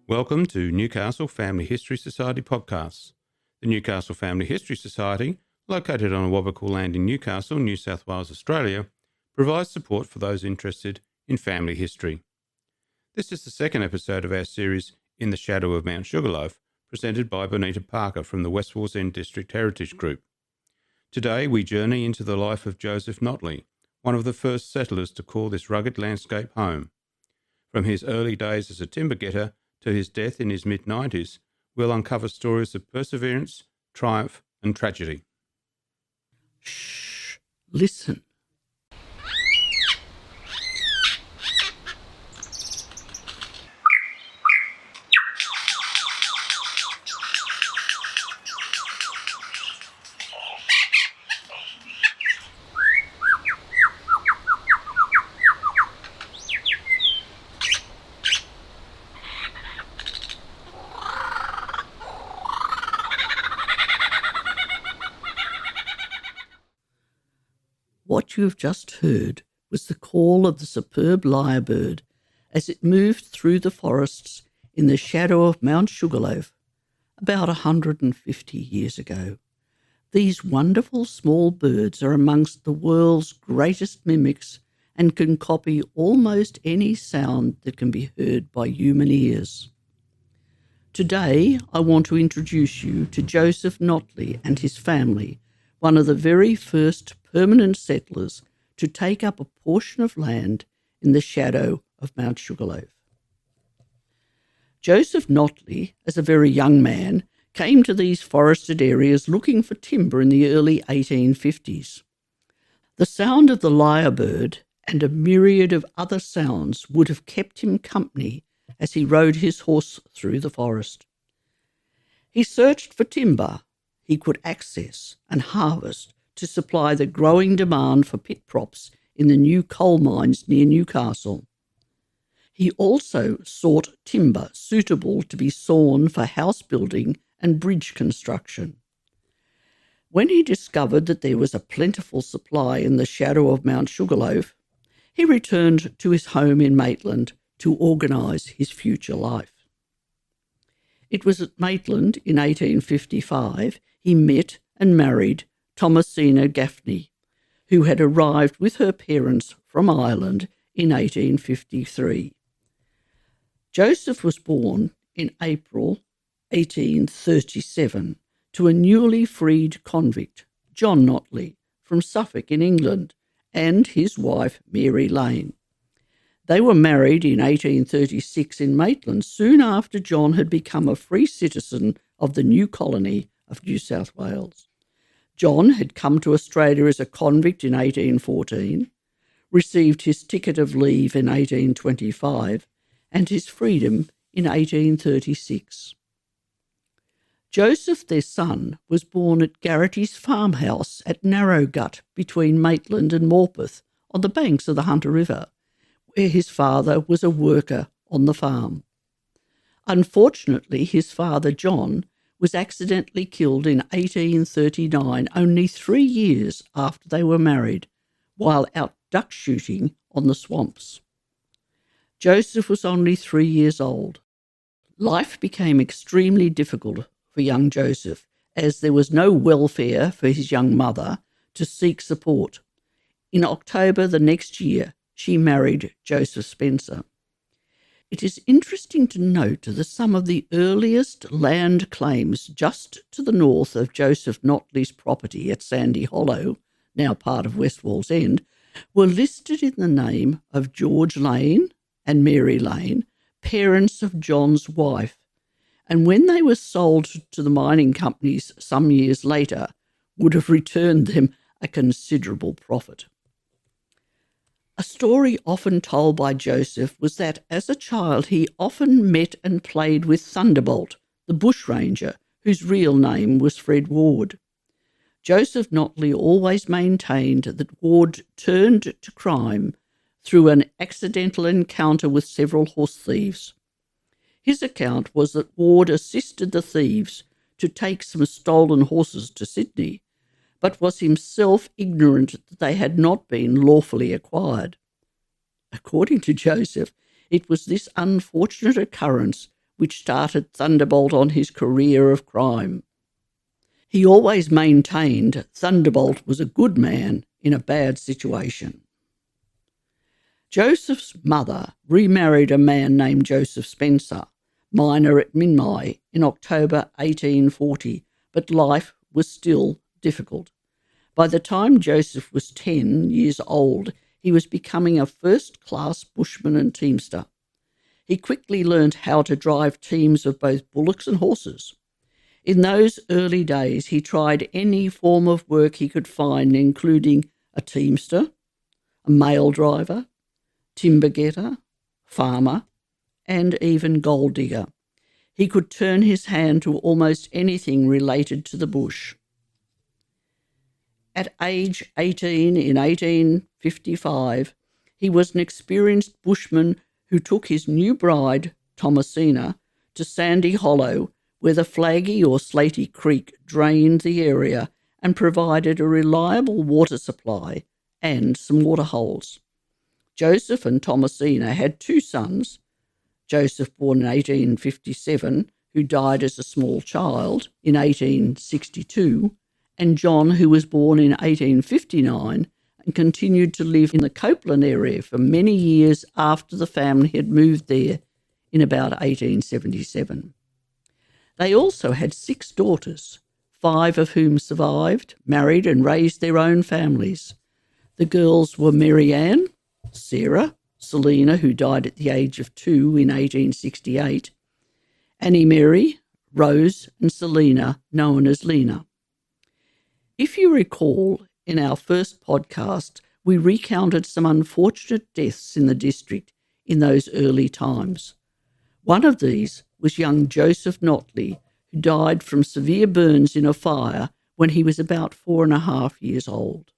Welcome to Newcastle Family History Society podcasts. The Newcastle Family History Society, located on Awabakal land in Newcastle, New South Wales, Australia, provides support for those interested in family history. This is the second episode of our series In the Shadow of Mount Sugarloaf, presented by Benita Parker from the Wallsend District Heritage Group. Today we journey into the life of Joseph Notley, one of the first settlers to call this rugged landscape home. From his early days as a timber getter to his death in his mid-90s, we'll uncover stories of perseverance, triumph and tragedy. Shh, listen. What you have just heard was the call of the superb lyrebird as it moved through the forests in the shadow of Mount Sugarloaf about 150 years ago. These wonderful small birds are amongst the world's greatest mimics and can copy almost any sound that can be heard by human ears. Today, I want to introduce you to Joseph Notley and his family, one of the very first permanent settlers to take up a portion of land in the shadow of Mount Sugarloaf. Joseph Notley, as a very young man, came to these forested areas looking for timber in the early 1850s. The sound of the lyrebird and a myriad of other sounds would have kept him company as he rode his horse through the forest. He searched for timber he could access and harvest to supply the growing demand for pit props in the new coal mines near Newcastle. He also sought timber suitable to be sawn for house building and bridge construction. When he discovered that there was a plentiful supply in the shadow of Mount Sugarloaf, he returned to his home in Maitland to organise his future life. It was at Maitland in 1855 he met and married Thomasina Gaffney, who had arrived with her parents from Ireland in 1853. Joseph was born in April 1837 to a newly freed convict, John Notley, from Suffolk in England, and his wife Mary Lane. They were married in 1836 in Maitland, soon after John had become a free citizen of the new colony of New South Wales. John had come to Australia as a convict in 1814, received his ticket of leave in 1825, and his freedom in 1836. Joseph, their son, was born at Garrity's farmhouse at Narrowgut between Maitland and Morpeth on the banks of the Hunter River, where his father was a worker on the farm. Unfortunately, his father, John, was accidentally killed in 1839, only 3 years after they were married, while out duck shooting on the swamps. Joseph was only 3 years old. Life became extremely difficult for young Joseph, as there was no welfare for his young mother to seek support. In October the next year, she married Joseph Spencer. It is interesting to note that some of the earliest land claims just to the north of Joseph Notley's property at Sandy Hollow, now part of West Wallsend, were listed in the name of George Lane and Mary Lane, parents of John's wife, and when they were sold to the mining companies some years later, would have returned them a considerable profit. A story often told by Joseph was that as a child he often met and played with Thunderbolt, the bushranger, whose real name was Fred Ward. Joseph Notley always maintained that Ward turned to crime through an accidental encounter with several horse thieves. His account was that Ward assisted the thieves to take some stolen horses to Sydney, but was himself ignorant that they had not been lawfully acquired. According to Joseph, it was this unfortunate occurrence which started Thunderbolt on his career of crime. He always maintained Thunderbolt was a good man in a bad situation. Joseph's mother remarried a man named Joseph Spencer, miner at Minmi, in October 1840, but life was still difficult. By the time Joseph was 10 years old, he was becoming a first-class bushman and teamster. He quickly learnt how to drive teams of both bullocks and horses. In those early days, he tried any form of work he could find, including a teamster, a mail driver, timber getter, farmer, and even gold digger. He could turn his hand to almost anything related to the bush. At age 18 in 1855, he was an experienced bushman who took his new bride, Thomasina, to Sandy Hollow, where the Flaggy or Slaty Creek drained the area and provided a reliable water supply and some water holes. Joseph and Thomasina had two sons, Joseph, born in 1857, who died as a small child in 1862, and John, who was born in 1859 and continued to live in the Copeland area for many years after the family had moved there in about 1877. They also had 6 daughters, 5 of whom survived, married and raised their own families. The girls were Mary Ann, Sarah, Selina, who died at the age of 2 in 1868, Annie Mary, Rose and Selina, known as Lena. If you recall, in our first podcast, we recounted some unfortunate deaths in the district in those early times. One of these was young Joseph Notley, who died from severe burns in a fire when he was about 4.5 years old.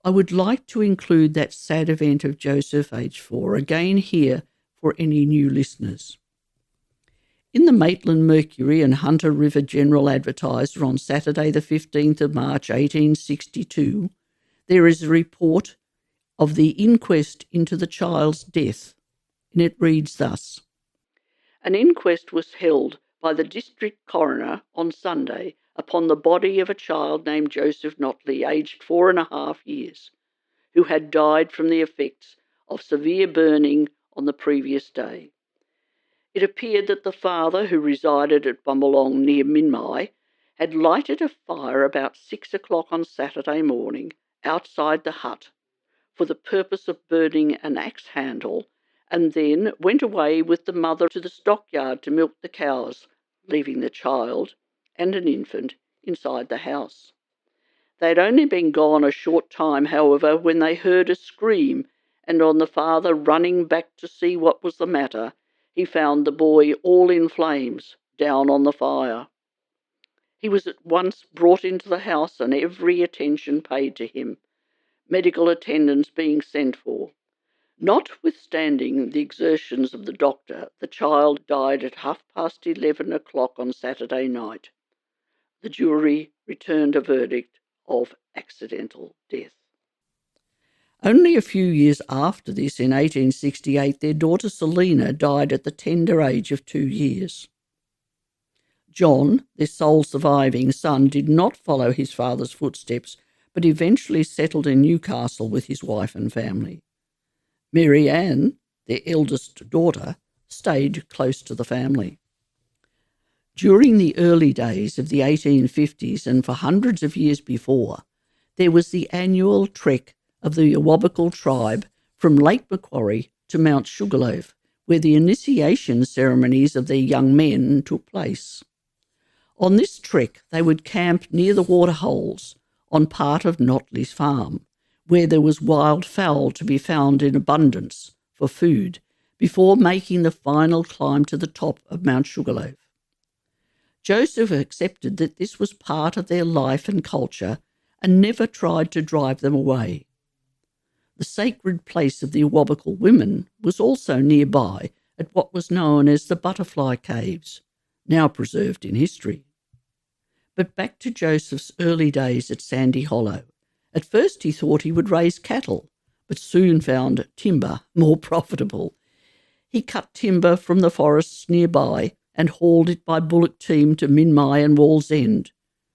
I would like to include that sad event of Joseph, aged 4, again here for any new listeners. In the Maitland Mercury and Hunter River General Advertiser on Saturday the 15th of March 1862, there is a report of the inquest into the child's death, and it reads thus. An inquest was held by the district coroner on Sunday upon the body of a child named Joseph Notley, aged 4.5 years, who had died from the effects of severe burning on the previous day. It appeared that the father, who resided at Bumbalong near Minmi, had lighted a fire about 6 o'clock on Saturday morning outside the hut for the purpose of burning an axe handle, and then went away with the mother to the stockyard to milk the cows, leaving the child and an infant inside the house. They had only been gone a short time, however, when they heard a scream, and on the father running back to see what was the matter, he found the boy all in flames, down on the fire. He was at once brought into the house and every attention paid to him, medical attendants being sent for. Notwithstanding the exertions of the doctor, the child died at 11:30 on Saturday night. The jury returned a verdict of accidental death. Only a few years after this, in 1868, their daughter Selina died at the tender age of 2 years. John, their sole surviving son, did not follow his father's footsteps, but eventually settled in Newcastle with his wife and family. Mary Ann, their eldest daughter, stayed close to the family. During the early days of the 1850s and for hundreds of years before, there was the annual trek of the Awabakal tribe from Lake Macquarie to Mount Sugarloaf, where the initiation ceremonies of their young men took place. On this trek, they would camp near the waterholes on part of Notley's farm, where there was wild fowl to be found in abundance for food, before making the final climb to the top of Mount Sugarloaf. Joseph accepted that this was part of their life and culture and never tried to drive them away. The sacred place of the Awabakal women was also nearby at what was known as the Butterfly Caves, now preserved in history. But back to Joseph's early days at Sandy Hollow. At first he thought he would raise cattle, but soon found timber more profitable. He cut timber from the forests nearby and hauled it by bullock team to Minmay and Wallsend,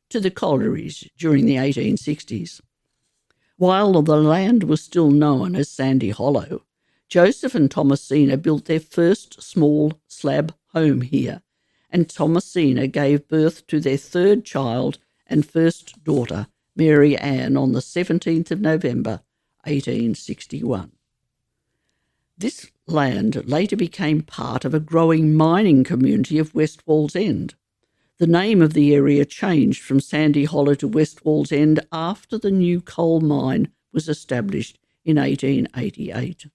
to the collieries during the 1860s. While the land was still known as Sandy Hollow, Joseph and Thomasina built their first small slab home here, and Thomasina gave birth to their third child and first daughter, Mary Ann, on the 17th of November, 1861. This land later became part of a growing mining community of West Wallsend. The name of the area changed from Sandy Hollow to West Wallsend after the new coal mine was established in 1888.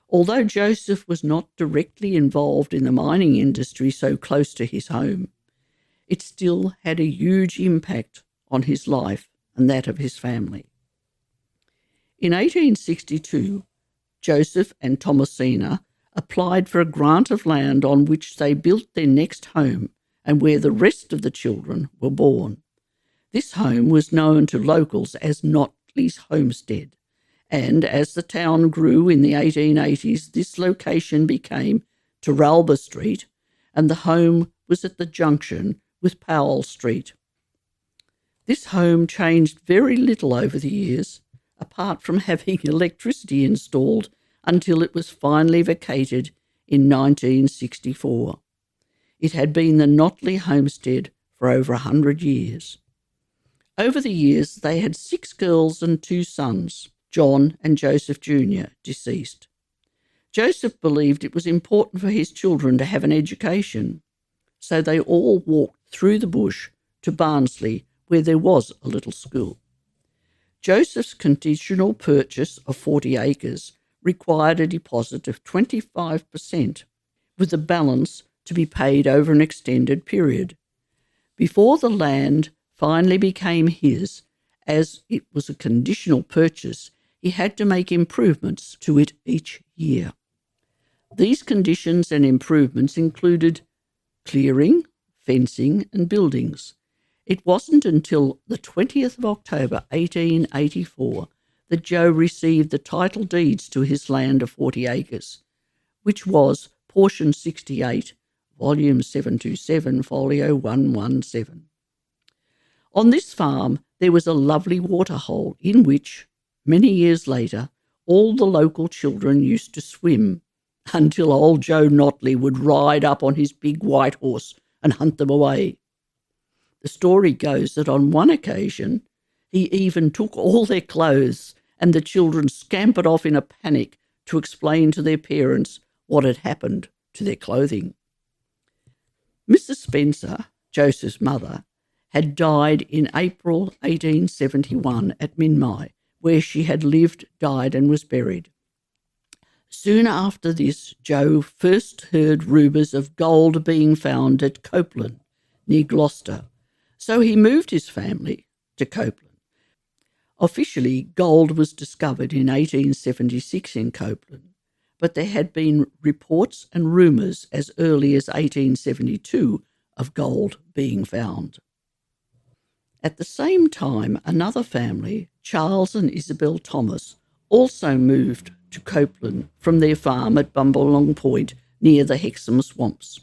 Although Joseph was not directly involved in the mining industry so close to his home, it still had a huge impact on his life and that of his family. In 1862, Joseph and Thomasina applied for a grant of land on which they built their next home and where the rest of the children were born. This home was known to locals as Notley's Homestead, and as the town grew in the 1880s, this location became Terralba Street, and the home was at the junction with Powell Street. This home changed very little over the years, apart from having electricity installed until it was finally vacated in 1964. It had been the Notley homestead for over 100 years. Over the years, they had 6 girls and 2 sons, John and Joseph Jr., deceased. Joseph believed it was important for his children to have an education, so they all walked through the bush to Barnsley, where there was a little school. Joseph's conditional purchase of 40 acres required a deposit of 25%, with the balance to be paid over an extended period. Before the land finally became his, as it was a conditional purchase, he had to make improvements to it each year. These conditions and improvements included clearing, fencing and buildings. It wasn't until the 20th of October 1884 that Joe received the title deeds to his land of 40 acres, which was Portion 68, Volume 727, Folio 117. On this farm there was a lovely waterhole in which, many years later, all the local children used to swim until old Joe Notley would ride up on his big white horse and hunt them away. The story goes that on one occasion he even took all their clothes and the children scampered off in a panic to explain to their parents what had happened to their clothing. Mrs. Spencer, Joseph's mother, had died in April 1871 at Minmay, where she had lived, died and was buried. Soon after this, Joe first heard rumours of gold being found at Copeland, near Gloucester, so he moved his family to Copeland. Officially, gold was discovered in 1876 in Copeland, but there had been reports and rumours as early as 1872 of gold being found. At the same time, another family, Charles and Isabel Thomas, also moved to Copeland from their farm at Bumbalong Point near the Hexham Swamps.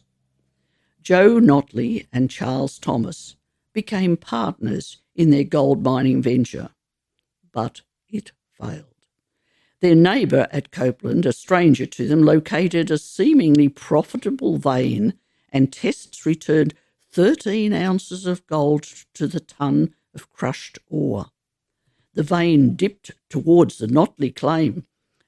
Joe Notley and Charles Thomas became partners in their gold mining venture, but it failed. Their neighbour at Copeland, a stranger to them, located a seemingly profitable vein, and tests returned 13 ounces of gold to the ton of crushed ore. The vein dipped towards the Notley claim,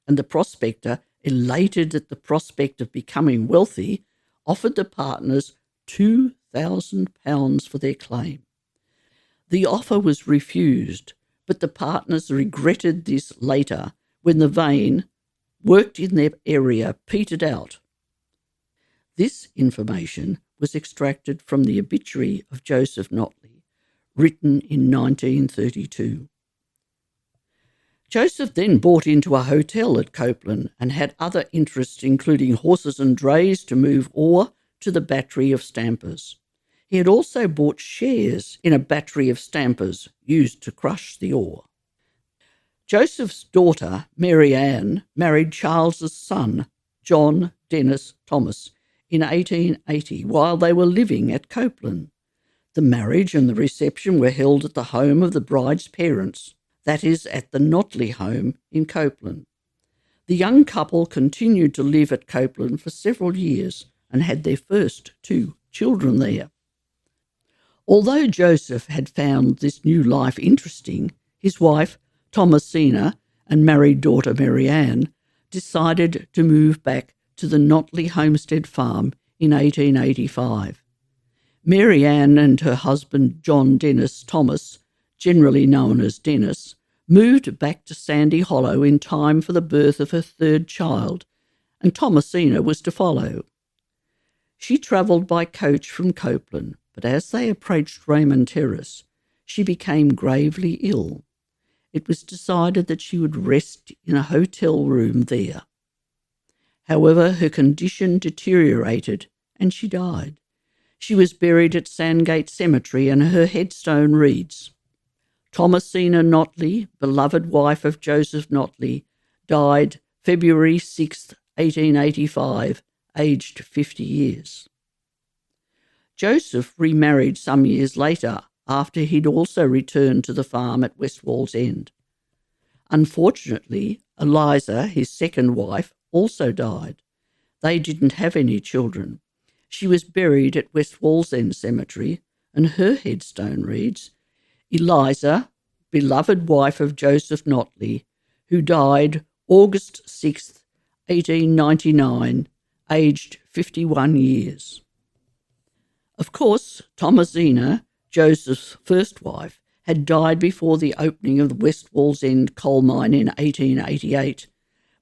and the prospector, elated at the prospect of becoming wealthy, offered the partners £2,000 for their claim. The offer was refused, but the partners regretted this later when the vein worked in their area petered out. This information was extracted from the obituary of Joseph Notley, written in 1932. Joseph then bought into a hotel at Copeland and had other interests, including horses and drays to move ore to the battery of stampers. He had also bought shares in a battery of stampers used to crush the ore. Joseph's daughter, Mary Ann, married Charles's son, John Dennis Thomas, in 1880 while they were living at Copeland. The marriage and the reception were held at the home of the bride's parents, that is, at the Notley home in Copeland. The young couple continued to live at Copeland for several years and had their first 2 children there. Although Joseph had found this new life interesting, his wife, Thomasina, and married daughter Marianne decided to move back to the Notley homestead farm in 1885. Marianne and her husband John Dennis Thomas, generally known as Dennis, moved back to Sandy Hollow in time for the birth of her 3rd child, and Thomasina was to follow. She travelled by coach from Copeland, but as they approached Raymond Terrace, she became gravely ill. It was decided that she would rest in a hotel room there. However, her condition deteriorated and she died. She was buried at Sandgate Cemetery and her headstone reads, Thomasina Notley, beloved wife of Joseph Notley, died February 6, 1885, aged 50 years. Joseph remarried some years later after he'd also returned to the farm at West Wallsend. Unfortunately, Eliza, his second wife, also died. They didn't have any children. She was buried at West Wallsend Cemetery, and her headstone reads, Eliza, beloved wife of Joseph Notley, who died August 6, 1899, aged 51 years. Of course, Thomasina, Joseph's first wife, had died before the opening of the West Wallsend coal mine in 1888,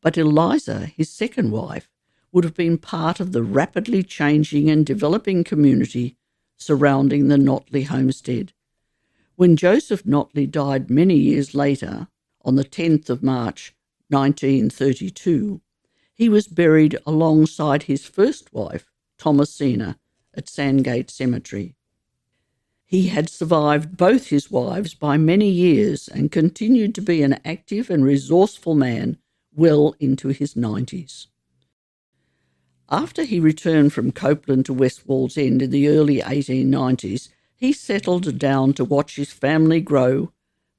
but Eliza, his second wife, would have been part of the rapidly changing and developing community surrounding the Notley homestead. When Joseph Notley died many years later, on the 10th of March 1932, he was buried alongside his first wife, Thomasina, at Sandgate Cemetery. He had survived both his wives by many years and continued to be an active and resourceful man well into his 90s. After he returned from Copeland to West Wallsend in the early 1890s, he settled down to watch his family grow,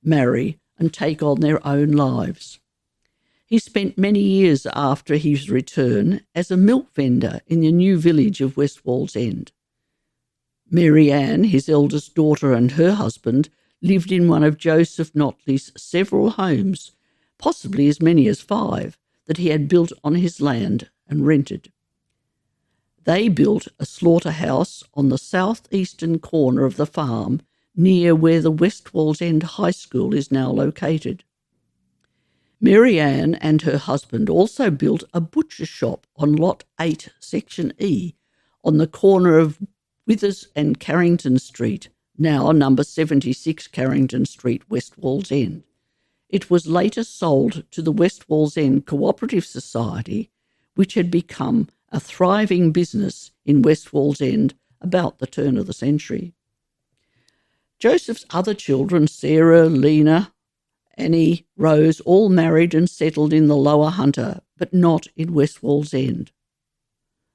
marry, and take on their own lives. He spent many years after his return as a milk vendor in the new village of West Wallsend. Marianne, his eldest daughter, and her husband lived in one of Joseph Notley's several homes, possibly as many as 5, that he had built on his land and rented. They built a slaughterhouse on the southeastern corner of the farm near where the West Wallsend High School is now located. Marianne and her husband also built a butcher shop on Lot 8, Section E, on the corner of Withers and Carrington Street, now number 76 Carrington Street, West Wallsend. It was later sold to the West Wallsend Cooperative Society, which had become a thriving business in West Wallsend about the turn of the century. Joseph's other children, Sarah, Lena, Annie, Rose, all married and settled in the Lower Hunter, but not in West Wallsend.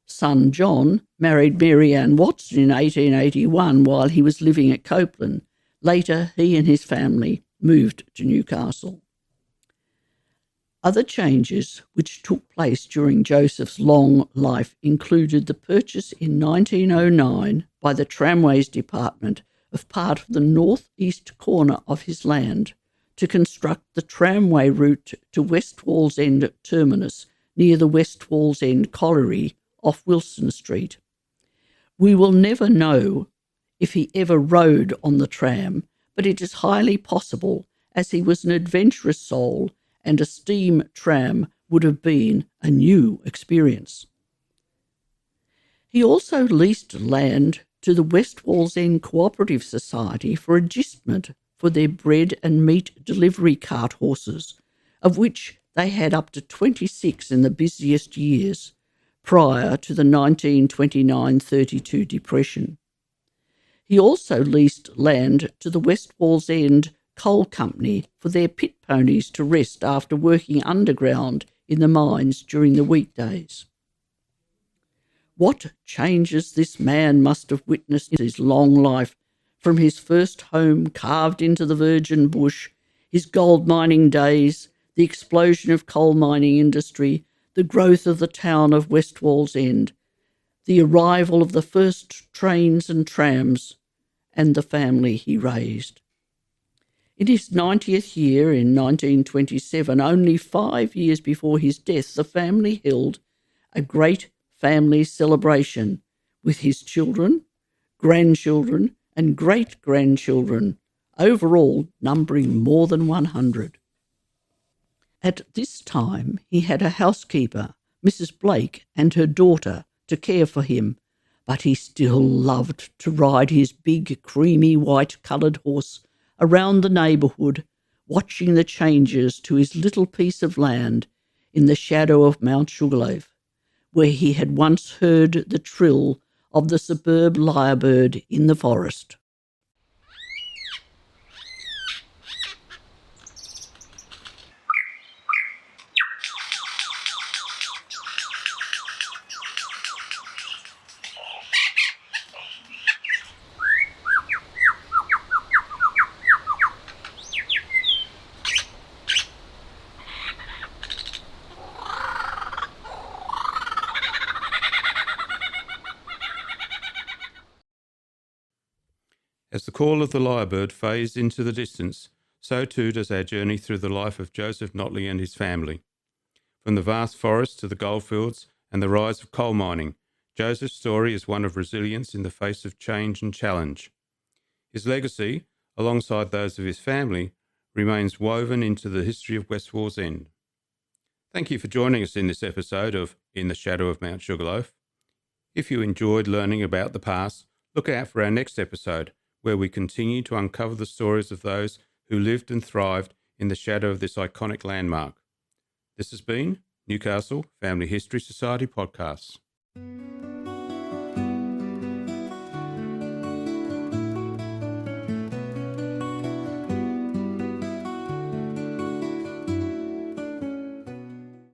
Son John married Marianne Watson in 1881 while he was living at Copeland. Later, he and his family moved to Newcastle. Other changes which took place during Joseph's long life included the purchase in 1909 by the Tramways Department of part of the northeast corner of his land to construct the tramway route to West Wallsend Terminus near the West Wallsend Colliery off Wilson Street. We will never know if he ever rode on the tram, but it is highly possible, as he was an adventurous soul and a steam tram would have been a new experience. He also leased land to the West Wallsend Cooperative Society for agistment for their bread and meat delivery cart horses, of which they had up to 26 in the busiest years, prior to the 1929-32 depression. He also leased land to the West Wallsend Coal Company for their pit ponies to rest after working underground in the mines during the weekdays. What changes this man must have witnessed in his long life, from his first home carved into the virgin bush, his gold mining days, the explosion of coal mining industry, the growth of the town of West Wallsend, the arrival of the first trains and trams, and the family he raised. In his 90th year in 1927, only 5 years before his death, the family held a great family celebration with his children, grandchildren, and great-grandchildren, overall numbering more than 100. At this time, he had a housekeeper, Mrs. Blake, and her daughter to care for him, but he still loved to ride his big, creamy, white-coloured horse around the neighbourhood, watching the changes to his little piece of land in the shadow of Mount Sugarloaf, where he had once heard the trill of the superb lyrebird in the forest. As the call of the lyrebird fades into the distance, so too does our journey through the life of Joseph Notley and his family. From the vast forests to the goldfields and the rise of coal mining, Joseph's story is one of resilience in the face of change and challenge. His legacy, alongside those of his family, remains woven into the history of West Wallsend. Thank you for joining us in this episode of In the Shadow of Mount Sugarloaf. If you enjoyed learning about the past, look out for our next episode, where we continue to uncover the stories of those who lived and thrived in the shadow of this iconic landmark. This has been Newcastle Family History Society Podcasts.